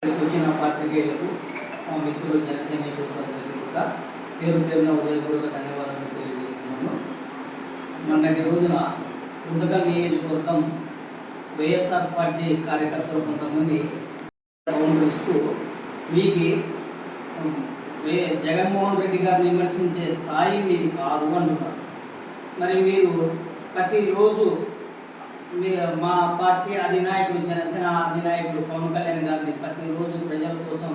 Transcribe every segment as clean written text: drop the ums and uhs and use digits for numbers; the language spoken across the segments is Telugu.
వచ్చిన పాత్రికేయులకు మా మిత్రులు జనసైనికులందరికీ కూడా పేరు పేరున ఉదయపూర్వక ధన్యవాదాలు తెలియజేస్తున్నాను. మొన్నటి రోజున గుంతకల్ నియోజకవర్గం వైఎస్ఆర్ పార్టీ కార్యకర్తలు కొంతమంది ఇస్తూ మీకు జగన్మోహన్ రెడ్డి గారిని విమర్శించే స్థాయి మీది కాదు అంటున్నారు. మరి మీరు ప్రతిరోజు మా పార్టీ అధినాయకుడు జనసేన అధినాయకుడు పవన్ కళ్యాణ్ గారిని ప్రతిరోజు ప్రజల కోసం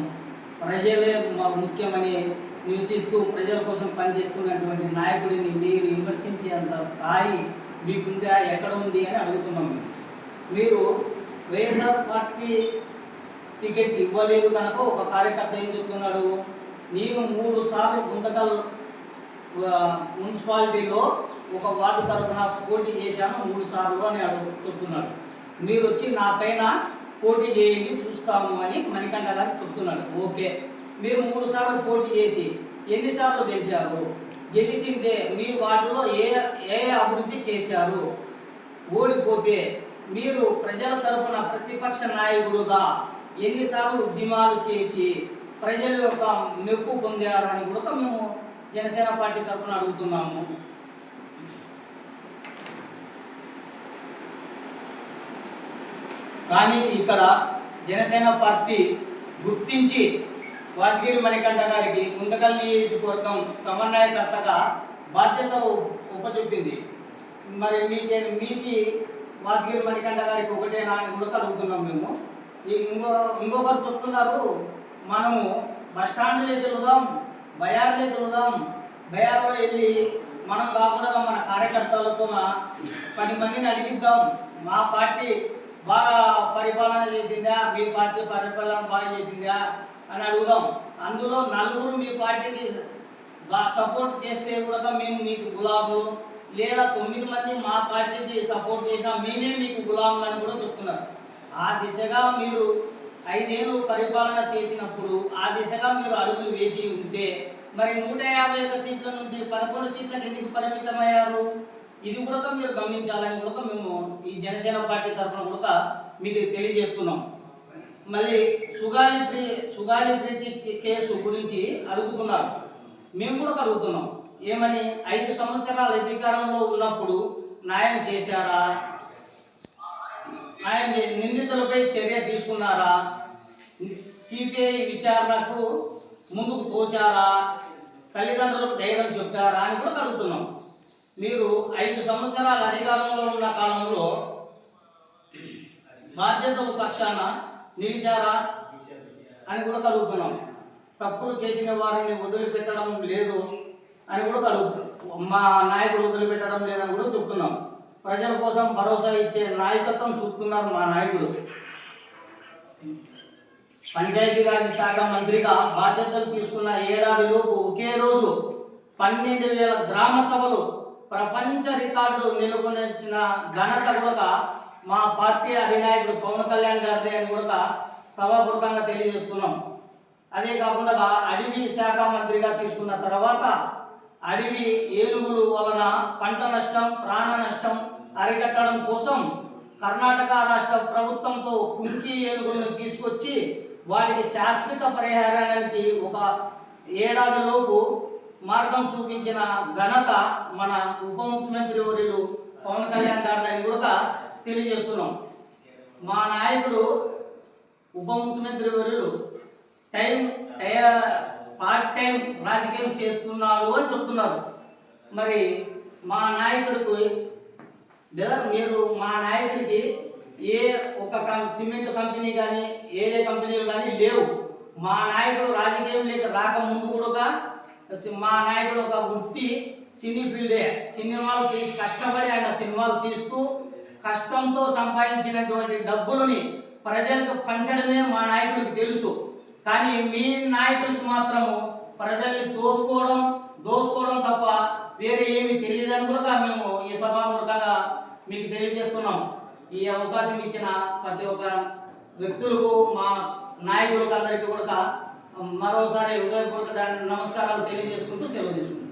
ప్రజలే ముఖ్యమని నివసిస్తూ ప్రజల కోసం పనిచేస్తున్నటువంటి నాయకుడిని మీరు విమర్శించేంత స్థాయి మీకుందా, ఎక్కడ ఉంది అని అడుగుతున్నాం. మీరు వైఎస్ఆర్ పార్టీ టికెట్ ఇవ్వలేదు కనుక ఒక కార్యకర్త ఏం చెప్తున్నాడు, నేను 3 సార్లు గుంతకల్ మున్సిపాలిటీలో ఒక వార్డు తరఫున పోటీ చేశాను 3 సార్లు అని చెప్తున్నాడు. మీరు వచ్చి నా పైన పోటీ చేయండి చూస్తాము అని మణికంఠ గారు చెప్తున్నాడు. ఓకే, మీరు 3 సార్లు పోటీ చేసి ఎన్నిసార్లు గెలిచారు? గెలిచింటే మీ వార్డులో ఏ అభివృద్ధి చేశారు? ఓడిపోతే మీరు ప్రజల తరఫున ప్రతిపక్ష నాయకుడుగా ఎన్నిసార్లు ఉద్యమాలు చేసి ప్రజల యొక్క మెప్పు పొందారు అని కూడా మేము జనసేన పార్టీ తరఫున అడుగుతున్నాము. కానీ ఇక్కడ జనసేన పార్టీ గుర్తించి వాసిగిరి మణికంఠ గారికి గుంతకల్ నియోజకవర్గం సమన్వయకర్తగా బాధ్యతలు ఉపచూపింది. మరి మీకు వాసిగిరి మణికంఠ గారికి ఒకటేనా అని కూడా అడుగుతున్నాం మేము. ఇంకొకరు చెప్తున్నారు, మనము బస్టాండ్లోకి వెళుదాం, బయార్లోకి వెళుదాం, బయార్లో వెళ్ళి మనం కాకుండా మన కార్యకర్తలతో 10 మందిని అడిగిద్దాం, మా పార్టీ బాగా పరిపాలన చేసిందా, మీ పార్టీ పరిపాలన బాగా చేసిందా అని అడుగుదాం. అందులో 4 మీ పార్టీకి సపోర్ట్ చేస్తే కూడా మేము మీకు గులాములు, లేదా 9 మంది మా పార్టీకి సపోర్ట్ చేసినా మేమే మీకు గులాములు అని కూడా చెప్తున్నారు. ఆ దిశగా మీరు 5 ఏళ్ళు పరిపాలన చేసినప్పుడు ఆ దిశగా మీరు అడుగులు వేసి ఉంటే మరి 151 సీట్ల నుండి 11 సీట్లకు ఎందుకు పరిమితమయ్యారు? ఇది కూడా మీరు గమనించాలని కూడా మేము ఈ జనసేన పార్టీ తరఫున కూడా మీకు తెలియజేస్తున్నాం. మళ్ళీ సుగాలి ప్రీతి కేసు గురించి అడుగుతున్నారు. మేము కూడా అడుగుతున్నాం, ఏమని 5 సంవత్సరాల అధికారంలో ఉన్నప్పుడు న్యాయం చేశారా? నిందితులపై చర్య తీసుకున్నారా? సిపిఐ విచారణకు ముందుకు తోచారా? తల్లిదండ్రులకు ధైర్యం చెప్పారా అని కూడా అడుగుతున్నాం. మీరు 5 సంవత్సరాల అధికారంలో ఉన్న కాలంలో బాధ్యతల పక్షాన నిలిచారా అని కూడా అడుగుతున్నాం. తప్పులు చేసిన వారిని వదిలిపెట్టడం లేదు అని కూడా అడుగుతున్నాం. మా నాయకుడు వదిలిపెట్టడం లేదని కూడా చెప్తున్నాం. ప్రజల కోసం భరోసా ఇచ్చే నాయకత్వం చూపుతున్నారు మా నాయకుడు. పంచాయతీరాజ్ శాఖ మంత్రిగా బాధ్యతలు తీసుకున్న ఏడాదిలోపు ఒకే రోజు 12,000 గ్రామ సభలు ప్రపంచ రికార్డు నెలకొల్పిన ఘనత కూడా మా పార్టీ అధినాయకుడు పవన్ కళ్యాణ్ గారిదే అని కూడా సభాపూర్వకంగా తెలియజేస్తున్నాం. అదే కాకుండా అడవి శాఖ మంత్రిగా తీసుకున్న తర్వాత అడవి ఏనుగులు వలన పంట నష్టం, ప్రాణ నష్టం అరికట్టడం కోసం కర్ణాటక రాష్ట్ర ప్రభుత్వంతో కుంకి ఏనుగులను తీసుకొచ్చి వాటికి శాశ్వత పరిహారానికి ఒక ఏడాదిలోపు మార్గం చూపించిన ఘనత మన ఉప ముఖ్యమంత్రి వర్యులు పవన్ కళ్యాణ్ గారిని కూడా తెలియజేస్తున్నాం. మా నాయకుడు ఉప ముఖ్యమంత్రి వర్యులు పార్ట్ టైం రాజకీయం చేస్తున్నాడు అని చెప్తున్నారు. మరి మా నాయకుడికి మీరు మా నాయకుడికి ఏ ఒక సిమెంట్ కంపెనీ కానీ ఏ కంపెనీలు కానీ లేవు. మా నాయకుడు రాజకీయంలోకి రాకముందు కూడా మా నాయకుడు ఒక వృత్తి సినీ ఫీల్డే. సినిమాలు తీసి కష్టపడి ఆయన సినిమాలు తీస్తూ కష్టంతో సంపాదించినటువంటి డబ్బులని ప్రజలకు పంచడమే మా నాయకుడికి తెలుసు. కానీ మీ నాయకుడికి మాత్రము ప్రజల్ని దోసుకోవడం తప్ప వేరే ఏమీ తెలియదని కూడా మేము ఈ సభాపూర్వకంగా మీకు తెలియజేస్తున్నాం. ఈ అవకాశం ఇచ్చిన ప్రతి ఒక్క వ్యక్తులకు, మా నాయకులకు అందరికీ కూడా మరోసారి హృదయపూర్వక నమస్కారాలు తెలియజేసుకుంటూ సెలవు తీసుకుంటాం.